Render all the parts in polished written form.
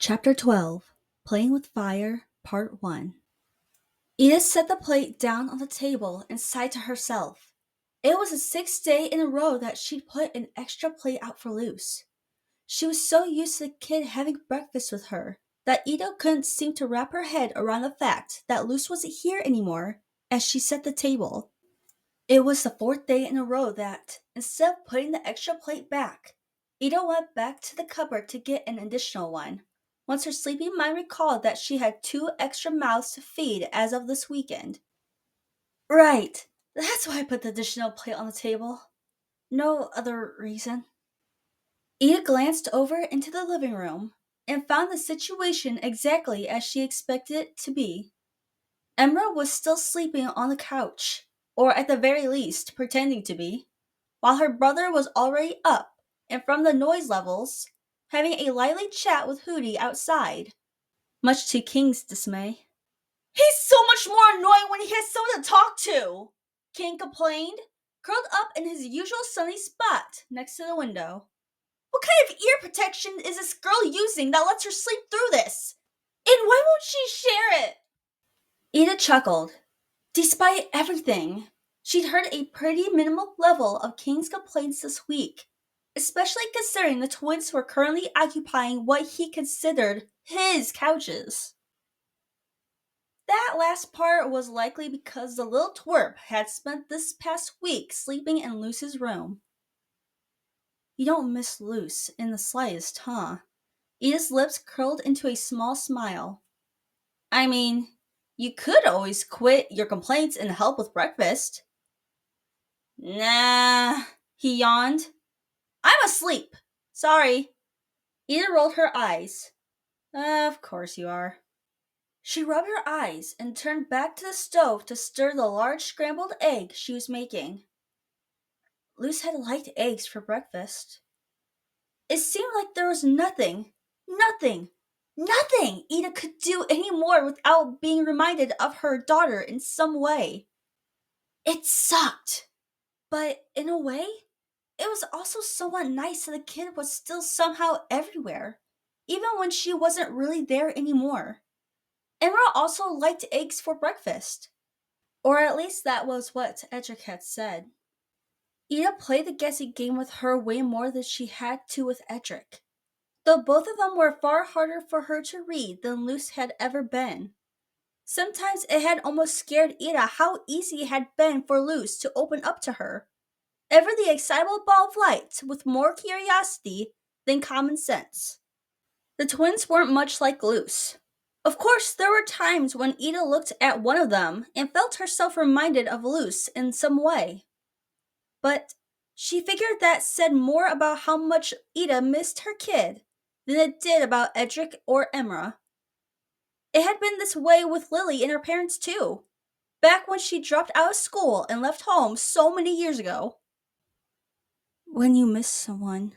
Chapter 12 Playing with Fire, Part 1. Edith set the plate down on the table and sighed to herself. It was the sixth day in a row that she'd put an extra plate out for Luce. She was so used to the kid having breakfast with her that Edith couldn't seem to wrap her head around the fact that Luce wasn't here anymore as she set the table. It was the fourth day in a row that, instead of putting the extra plate back, Ida went back to the cupboard to get an additional one. Once her sleepy mind recalled that she had 2 extra mouths to feed as of this weekend. Right, that's why I put the additional plate on the table. No other reason. Ida glanced over into the living room and found the situation exactly as she expected it to be. Emra was still sleeping on the couch, or at the very least pretending to be, while her brother was already up and from the noise levels, having a lively chat with Hootie outside, much to King's dismay. He's so much more annoying when he has someone to talk to, King complained, curled up in his usual sunny spot next to the window. What kind of ear protection is this girl using that lets her sleep through this? And why won't she share it? Ida chuckled. Despite everything, she'd heard a pretty minimal level of King's complaints this week, especially considering the twins were currently occupying what he considered his couches. That last part was likely because the little twerp had spent this past week sleeping in Luce's room. You don't miss Luce in the slightest, huh? Edith's lips curled into a small smile. I mean, you could always quit your complaints and help with breakfast. Nah, he yawned. I'm asleep. Sorry. Edith rolled her eyes. Of course you are. She rubbed her eyes and turned back to the stove to stir the large scrambled egg she was making. Luce had liked eggs for breakfast. It seemed like there was nothing Edith could do anymore without being reminded of her daughter in some way. It sucked, but in a way, it was also somewhat nice that the kid was still somehow everywhere, even when she wasn't really there anymore. Emra also liked eggs for breakfast. Or at least that was what Edric had said. Ida played the guessing game with her way more than she had to with Edric, though both of them were far harder for her to read than Luce had ever been. Sometimes it had almost scared Ida how easy it had been for Luce to open up to her, ever the excitable ball of light with more curiosity than common sense. The twins weren't much like Luce. Of course, there were times when Ida looked at one of them and felt herself reminded of Luce in some way. But she figured that said more about how much Ida missed her kid than it did about Edric or Emra. It had been this way with Lily and her parents too, back when she dropped out of school and left home so many years ago. When you miss someone,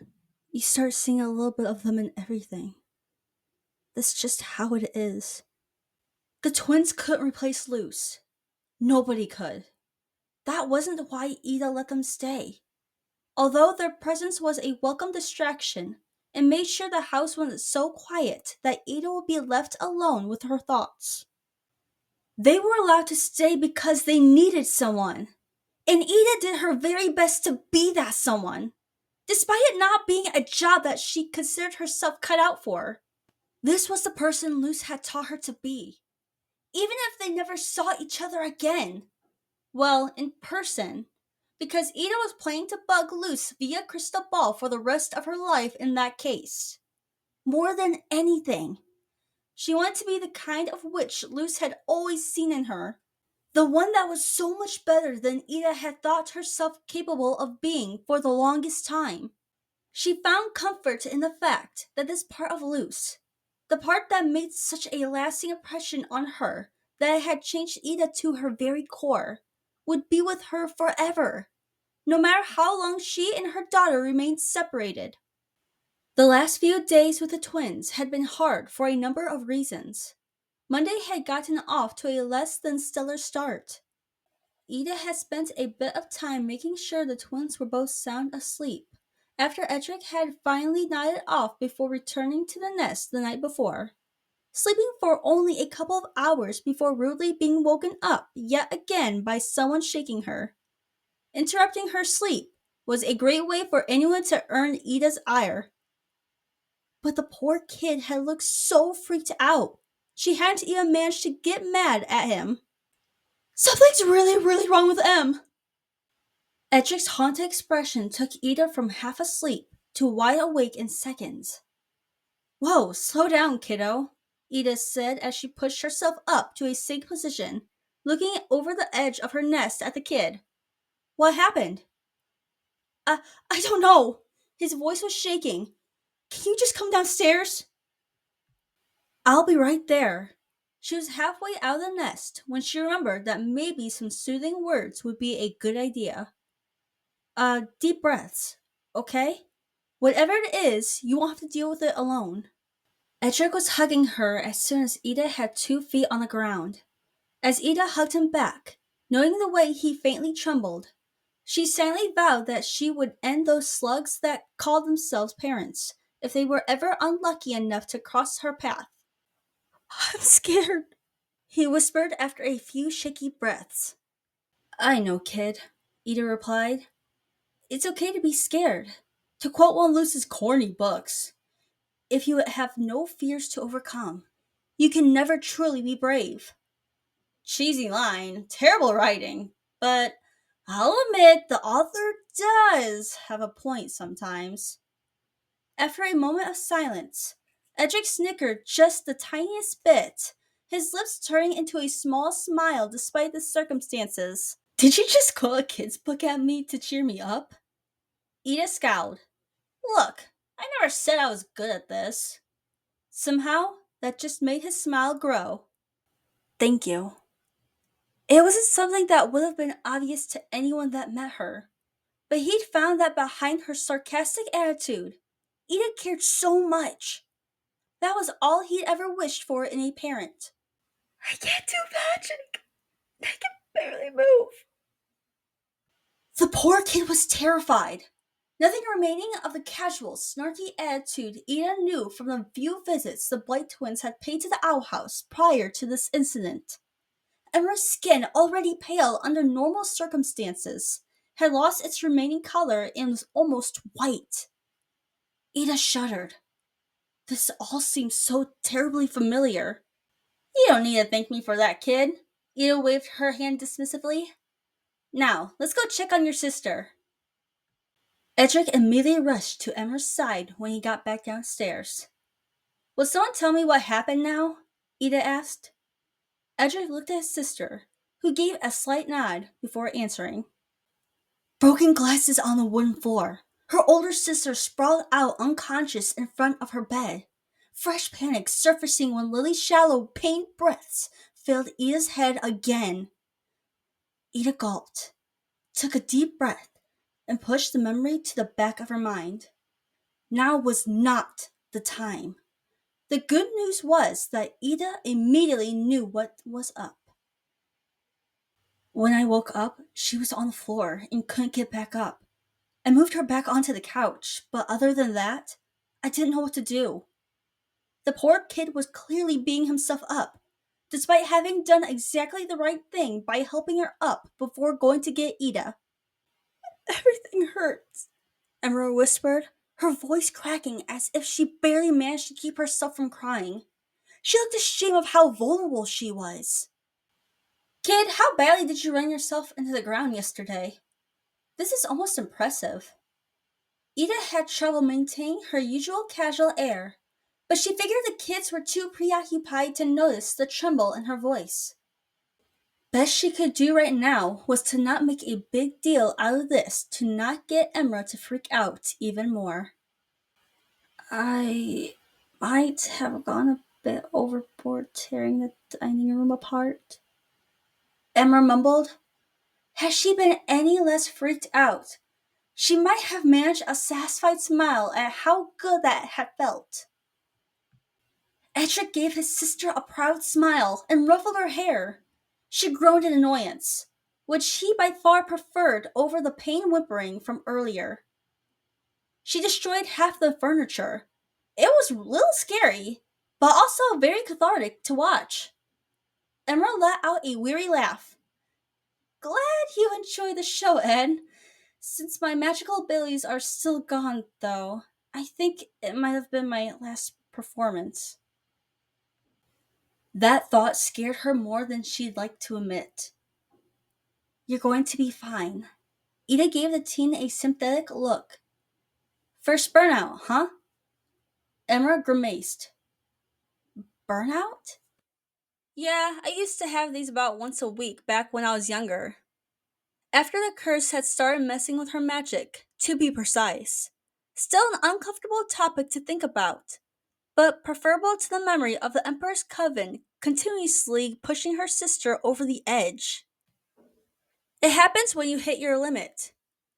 you start seeing a little bit of them in everything. That's just how it is. The twins couldn't replace Luce. Nobody could. That wasn't why Ida let them stay. Although their presence was a welcome distraction and made sure the house wasn't so quiet that Ida would be left alone with her thoughts. They were allowed to stay because they needed someone, and Ida did her very best to be that someone, despite it not being a job that she considered herself cut out for. This was the person Luce had taught her to be, even if they never saw each other again. Well, in person, because Ida was planning to bug Luce via crystal ball for the rest of her life in that case. More than anything, she wanted to be the kind of witch Luce had always seen in her, the one that was so much better than Ida had thought herself capable of being for the longest time. She found comfort in the fact that this part of Luce, the part that made such a lasting impression on her that it had changed Ida to her very core, would be with her forever, no matter how long she and her daughter remained separated. The last few days with the twins had been hard for a number of reasons. Monday had gotten off to a less than stellar start. Ida had spent a bit of time making sure the twins were both sound asleep, After Edric had finally nodded off before returning to the nest the night before, sleeping for only a couple of hours before rudely being woken up yet again by someone shaking her. Interrupting her sleep was a great way for anyone to earn Ida's ire. But the poor kid had looked so freaked out. She hadn't even managed to get mad at him. Something's really, really wrong with M. Edric's haunted expression took Ida from half asleep to wide awake in seconds. Whoa, slow down, kiddo, Ida said as she pushed herself up to a sitting position, looking over the edge of her nest at the kid. What happened? I, I don't know. His voice was shaking. Can you just come downstairs? I'll be right there. She was halfway out of the nest when she remembered that maybe some soothing words would be a good idea. Deep breaths, okay? Whatever it is, you won't have to deal with it alone. Edric was hugging her as soon as Ida had 2 feet on the ground. As Ida hugged him back, knowing the way he faintly trembled, she silently vowed that she would end those slugs that called themselves parents if they were ever unlucky enough to cross her path. I'm scared, he whispered after a few shaky breaths. I know, kid, Ida replied. It's okay to be scared. To quote one of Luce's corny books, if you have no fears to overcome, you can never truly be brave. Cheesy line, terrible writing, but I'll admit the author does have a point sometimes. After a moment of silence, Edric snickered just the tiniest bit, his lips turning into a small smile despite the circumstances. Did you just quote a kid's book at me to cheer me up? Ida scowled. Look, I never said I was good at this. Somehow, that just made his smile grow. Thank you. It wasn't something that would have been obvious to anyone that met her, but he'd found that behind her sarcastic attitude, Ida cared so much. That was all he'd ever wished for in a parent. I can't do magic. I can barely move. The poor kid was terrified. Nothing remaining of the casual, snarky attitude Ida knew from the few visits the Blight twins had paid to the owl house prior to this incident. Emma's skin, already pale under normal circumstances, had lost its remaining color and was almost white. Ida shuddered. This all seemed so terribly familiar. You don't need to thank me for that, kid. Ida waved her hand dismissively. Now, let's go check on your sister. Edric immediately rushed to Emma's side when he got back downstairs. Will someone tell me what happened now? Ida asked. Edric looked at his sister, who gave a slight nod before answering. Broken glasses on the wooden floor. Her older sister sprawled out unconscious in front of her bed. Fresh panic surfacing when Lily's shallow, pained breaths filled Ida's head again. Ida gulped, took a deep breath, and pushed the memory to the back of her mind. Now was not the time. The good news was that Ida immediately knew what was up. When I woke up, she was on the floor and couldn't get back up. I moved her back onto the couch, but other than that, I didn't know what to do. The poor kid was clearly beating himself up, despite having done exactly the right thing by helping her up before going to get Ida. Everything hurts, Emerald whispered, her voice cracking as if she barely managed to keep herself from crying. She looked ashamed of how vulnerable she was. Kid, how badly did you run yourself into the ground yesterday? This is almost impressive. Ida had trouble maintaining her usual casual air, but she figured the kids were too preoccupied to notice the tremble in her voice. Best she could do right now was to not make a big deal out of this to not get Emra to freak out even more. I might have gone a bit overboard tearing the dining room apart, Emra mumbled. Had she been any less freaked out, she might have managed a satisfied smile at how good that had felt. Edric gave his sister a proud smile and ruffled her hair. She groaned in annoyance, which he by far preferred over the pain whimpering from earlier. She destroyed half the furniture. It was a little scary, but also very cathartic to watch. Emerald let out a weary laugh. Glad you enjoyed the show, Ed. Since my magical abilities are still gone, though, I think it might have been my last performance. That thought scared her more than she'd like to admit. You're going to be fine. Ida gave the teen a sympathetic look. First burnout, huh? Emma grimaced. Burnout? Yeah, I used to have these about once a week back when I was younger. After the curse had started messing with her magic, to be precise. Still an uncomfortable topic to think about, but preferable to the memory of the Emperor's coven continuously pushing her sister over the edge. It happens when you hit your limit.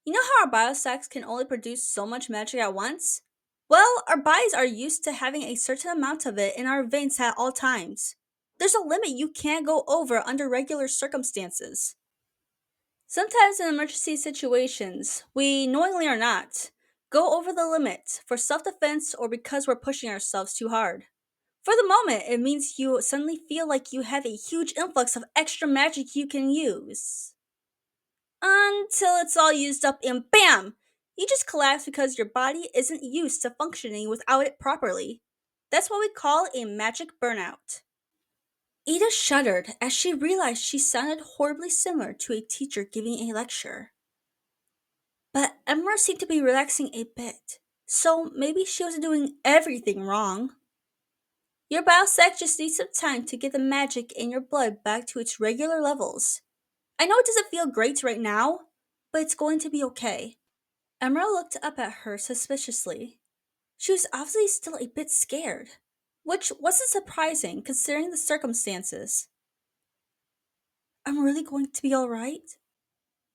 You know how our biosacks can only produce so much magic at once? Well, our bodies are used to having a certain amount of it in our veins at all times. There's a limit you can't go over under regular circumstances. Sometimes in emergency situations, we, knowingly or not, go over the limit for self defense or because we're pushing ourselves too hard. For the moment, it means you suddenly feel like you have a huge influx of extra magic you can use. Until it's all used up and BAM! You just collapse because your body isn't used to functioning without it properly. That's what we call a magic burnout. Ada shuddered as she realized she sounded horribly similar to a teacher giving a lecture. But Emma seemed to be relaxing a bit, so maybe she wasn't doing everything wrong. Your biosec just needs some time to get the magic in your blood back to its regular levels. I know it doesn't feel great right now, but it's going to be okay. Emerald looked up at her suspiciously. She was obviously still a bit scared, which wasn't surprising considering the circumstances. I'm really going to be alright?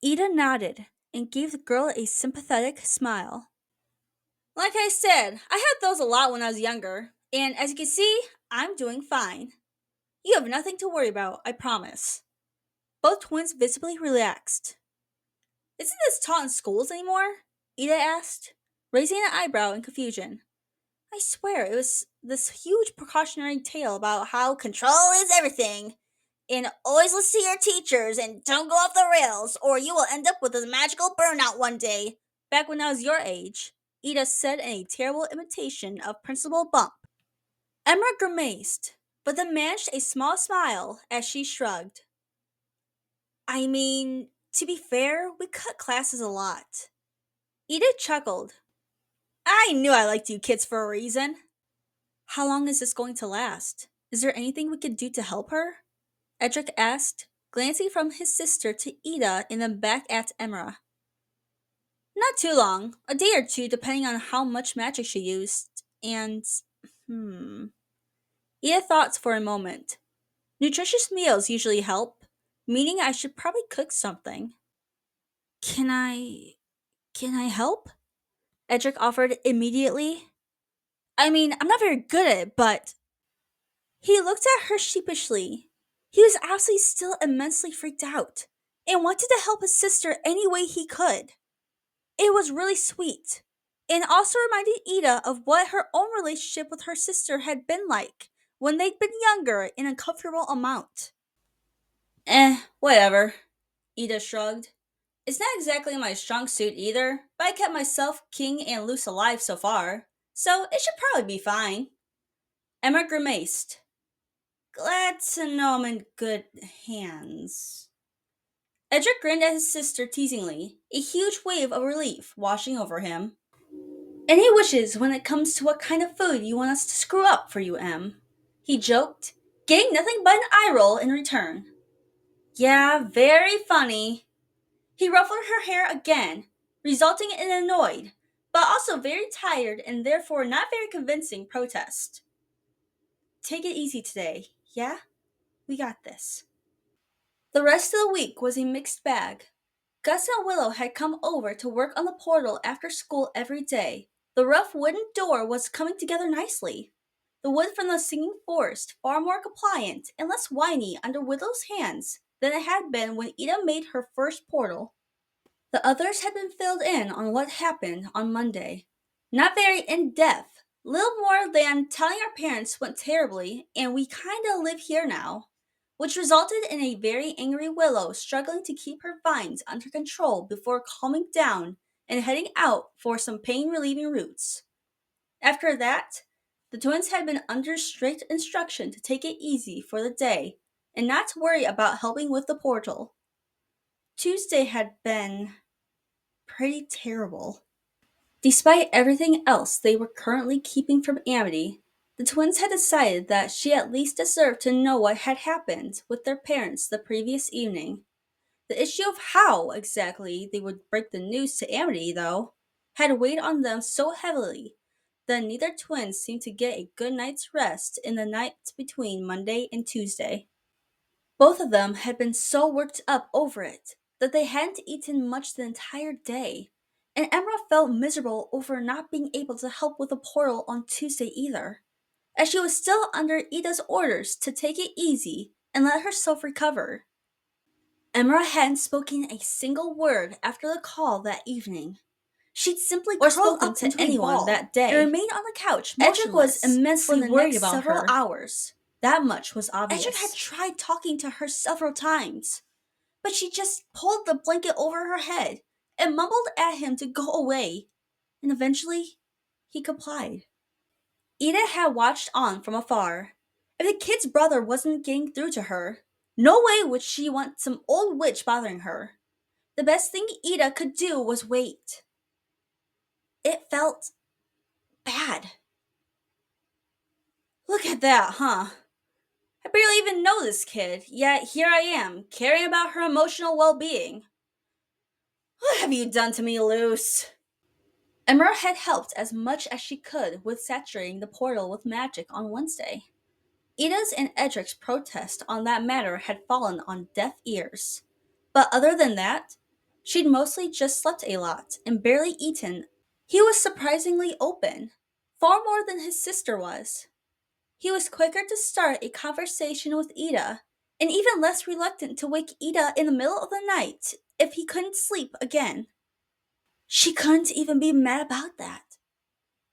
Ida nodded and gave the girl a sympathetic smile. Like I said, I had those a lot when I was younger, and as you can see, I'm doing fine. You have nothing to worry about, I promise. Both twins visibly relaxed. Isn't this taught in schools anymore? Ida asked, raising an eyebrow in confusion. I swear it was this huge precautionary tale about how control is everything. And always listen to your teachers and don't go off the rails, or you will end up with a magical burnout one day. Back when I was your age, Ida said in a terrible imitation of Principal Bump. Emma grimaced, but then managed a small smile as she shrugged. I mean, to be fair, we cut classes a lot. Ida chuckled. I knew I liked you kids for a reason. How long is this going to last? Is there anything we could do to help her? Edric asked, glancing from his sister to Ida and then back at Emra. Not too long, a day or two depending on how much magic she used, and... Ida thought for a moment. Nutritious meals usually help, meaning I should probably cook something. Can I help? Edric offered immediately. I mean, I'm not very good at it, but... He looked at her sheepishly. He was actually still immensely freaked out, and wanted to help his sister any way he could. It was really sweet, and also reminded Ida of what her own relationship with her sister had been like when they'd been younger in a comfortable amount. Whatever, Ida shrugged. It's not exactly my strong suit either, but I kept myself king and loose alive so far, so it should probably be fine. Emma grimaced. Glad to know I'm in good hands. Edric grinned at his sister teasingly, a huge wave of relief washing over him. Any wishes when it comes to what kind of food you want us to screw up for you, Em? He joked, getting nothing but an eye roll in return. Yeah, very funny. He ruffled her hair again, resulting in an annoyed, but also very tired and therefore not very convincing protest. Take it easy today, yeah? We got this. The rest of the week was a mixed bag. Gus and Willow had come over to work on the portal after school every day. The rough wooden door was coming together nicely. The wood from the singing forest far more compliant and less whiny under Willow's hands than it had been when Ida made her first portal. The others had been filled in on what happened on Monday. Not very in depth, little more than telling our parents went terribly and we kinda live here now, which resulted in a very angry Willow struggling to keep her vines under control before calming down and heading out for some pain relieving roots. After that, the twins had been under strict instruction to take it easy for the day and not to worry about helping with the portal. Tuesday had been pretty terrible. Despite everything else they were currently keeping from Amity, the twins had decided that she at least deserved to know what had happened with their parents the previous evening. The issue of how exactly they would break the news to Amity, though, had weighed on them so heavily that neither twin seemed to get a good night's rest in the night between Monday and Tuesday. Both of them had been so worked up over it that they hadn't eaten much the entire day, and Emma felt miserable over not being able to help with the portal on Tuesday either, as she was still under Ida's orders to take it easy and let herself recover. Emma hadn't spoken a single word after the call that evening. She'd simply or spoken to anyone that day and remained on the couch Edric was immensely worried about several hours. That much was obvious. Edric had tried talking to her several times, but she just pulled the blanket over her head and mumbled at him to go away, and eventually he complied. Ida had watched on from afar. If the kid's brother wasn't getting through to her, no way would she want some old witch bothering her. The best thing Ida could do was wait. It felt bad. Look at that, huh? I barely even know this kid, yet here I am, caring about her emotional well-being. What have you done to me, Luce? Emma had helped as much as she could with saturating the portal with magic on Wednesday. Ida's and Edric's protest on that matter had fallen on deaf ears. But other than that, she'd mostly just slept a lot and barely eaten. He was surprisingly open, far more than his sister was. He was quicker to start a conversation with Ida, and even less reluctant to wake Ida in the middle of the night if he couldn't sleep again. She couldn't even be mad about that.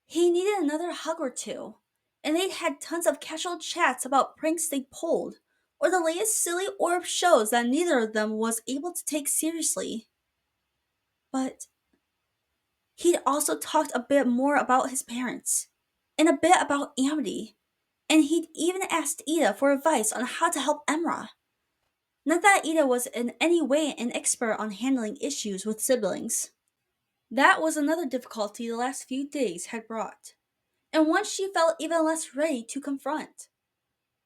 He needed another hug or two, and they'd had tons of casual chats about pranks they pulled, or the latest silly orb shows that neither of them was able to take seriously. But he'd also talked a bit more about his parents, and a bit about Amity, and he'd even asked Ida for advice on how to help Emra. Not that Ida was in any way an expert on handling issues with siblings. That was another difficulty the last few days had brought, and one she felt even less ready to confront.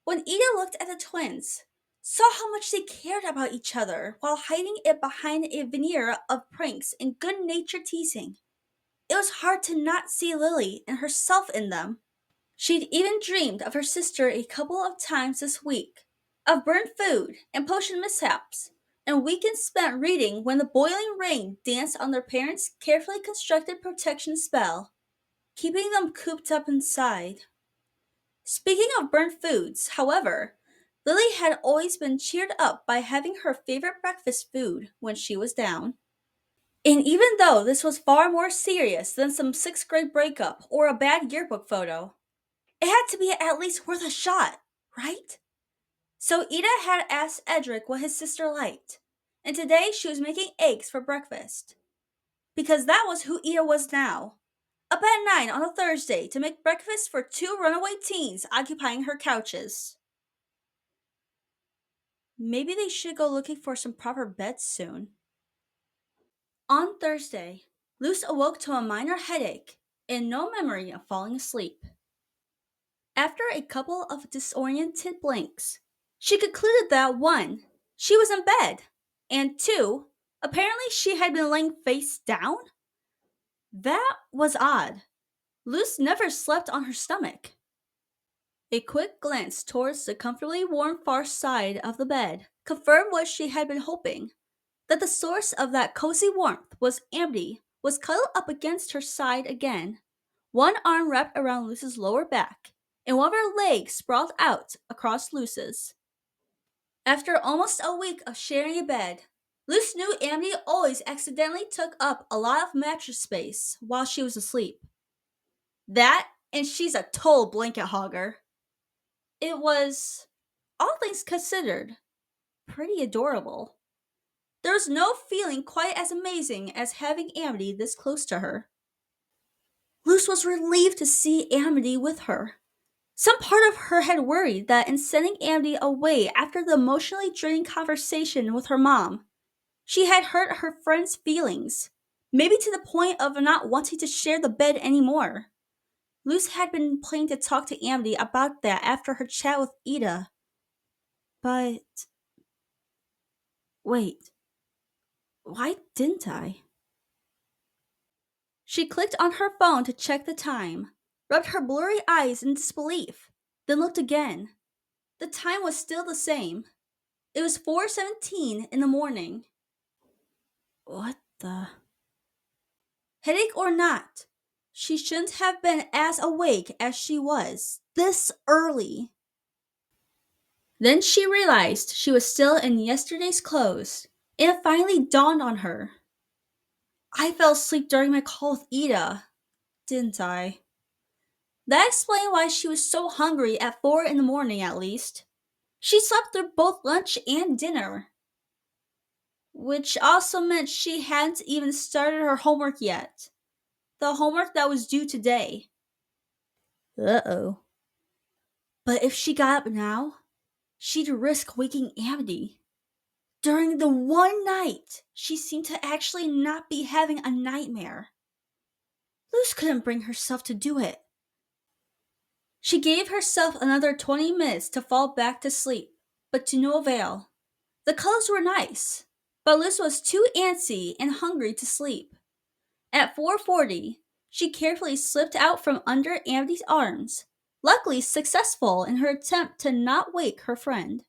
When Ida looked at the twins, saw how much they cared about each other while hiding it behind a veneer of pranks and good-natured teasing, it was hard to not see Lily and herself in them. She'd even dreamed of her sister a couple of times this week, of burnt food and potion mishaps, and weekends spent reading when the boiling rain danced on their parents' carefully constructed protection spell, keeping them cooped up inside. Speaking of burnt foods, however, Lily had always been cheered up by having her favorite breakfast food when she was down. And even though this was far more serious than some sixth grade breakup or a bad yearbook photo, it had to be at least worth a shot, right? So Ida had asked Edric what his sister liked, and today she was making eggs for breakfast. Because that was who Ida was now. Up at 9 on a Thursday to make breakfast for two runaway teens occupying her couches. Maybe they should go looking for some proper beds soon. On Thursday, Luce awoke to a minor headache and no memory of falling asleep. After a couple of disoriented blinks, she concluded that 1. She was in bed, and 2. Apparently she had been laying face down? That was odd. Luce never slept on her stomach. A quick glance towards the comfortably warm far side of the bed confirmed what she had been hoping, that the source of that cozy warmth was Amity was cuddled up against her side again, one arm wrapped around Luce's lower back, and one of her legs sprawled out across Luce's. After almost a week of sharing a bed, Luce knew Amity always accidentally took up a lot of mattress space while she was asleep. That, and she's a total blanket hogger. It was, all things considered, pretty adorable. There was no feeling quite as amazing as having Amity this close to her. Luce was relieved to see Amity with her. Some part of her had worried that in sending Amity away after the emotionally draining conversation with her mom, she had hurt her friend's feelings, maybe to the point of not wanting to share the bed anymore. Luce had been planning to talk to Amity about that after her chat with Ida. But wait, why didn't I? She clicked on her phone to check the time, rubbed her blurry eyes in disbelief, then looked again. The time was still the same. It was 4:17 in the morning. What the? Headache or not, she shouldn't have been as awake as she was, this early. Then she realized she was still in yesterday's clothes, and it finally dawned on her. I fell asleep during my call with Ida, didn't I? That explained why she was so hungry at 4 in the morning at least. She slept through both lunch and dinner. Which also meant she hadn't even started her homework yet. The homework that was due today. Uh-oh. But if she got up now, she'd risk waking Amity. During the one night, she seemed to actually not be having a nightmare. Luce couldn't bring herself to do it. She gave herself another 20 minutes to fall back to sleep, but to no avail. The colors were nice, but Luce was too antsy and hungry to sleep. At 4:40, she carefully slipped out from under Amity's arms, luckily successful in her attempt to not wake her friend.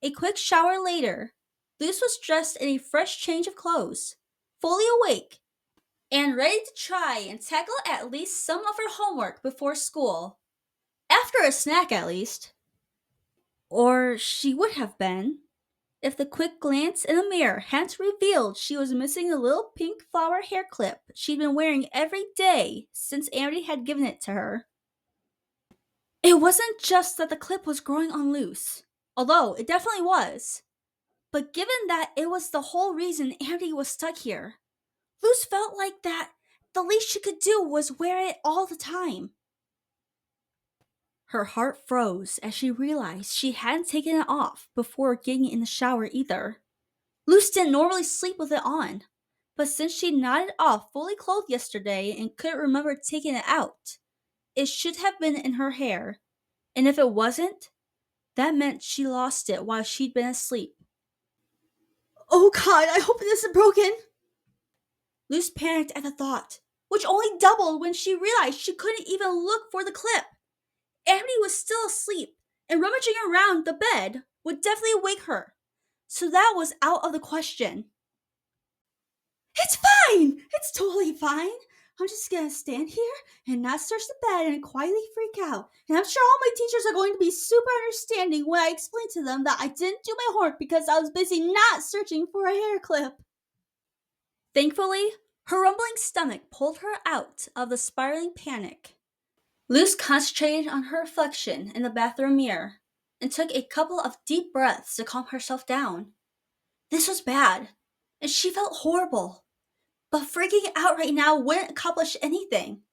A quick shower later, Luce was dressed in a fresh change of clothes, fully awake, and ready to try and tackle at least some of her homework before school. After a snack, at least. Or she would have been, if the quick glance in the mirror hadn't revealed she was missing the little pink flower hair clip she'd been wearing every day since Amity had given it to her. It wasn't just that the clip was growing on Luce, although it definitely was. But given that it was the whole reason Amity was stuck here, Luce felt like that the least she could do was wear it all the time. Her heart froze as she realized she hadn't taken it off before getting in the shower either. Luce didn't normally sleep with it on, but since she nodded off fully clothed yesterday and couldn't remember taking it out, it should have been in her hair, and if it wasn't, that meant she lost it while she'd been asleep. Oh God, I hope it isn't broken! Luce panicked at the thought, which only doubled when she realized she couldn't even look for the clip. Amity was still asleep, and rummaging around the bed would definitely wake her, so that was out of the question. It's fine! It's totally fine. I'm just gonna stand here and not search the bed and quietly freak out. And I'm sure all my teachers are going to be super understanding when I explain to them that I didn't do my homework because I was busy not searching for a hair clip. Thankfully, her rumbling stomach pulled her out of the spiraling panic. Luce concentrated on her reflection in the bathroom mirror and took a couple of deep breaths to calm herself down. This was bad, and she felt horrible. But freaking out right now wouldn't accomplish anything.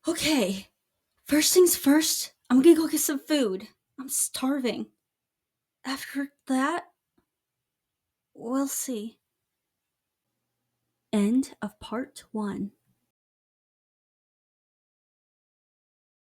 Okay, first things first, I'm gonna go get some food. I'm starving. After that, we'll see. End of part 1.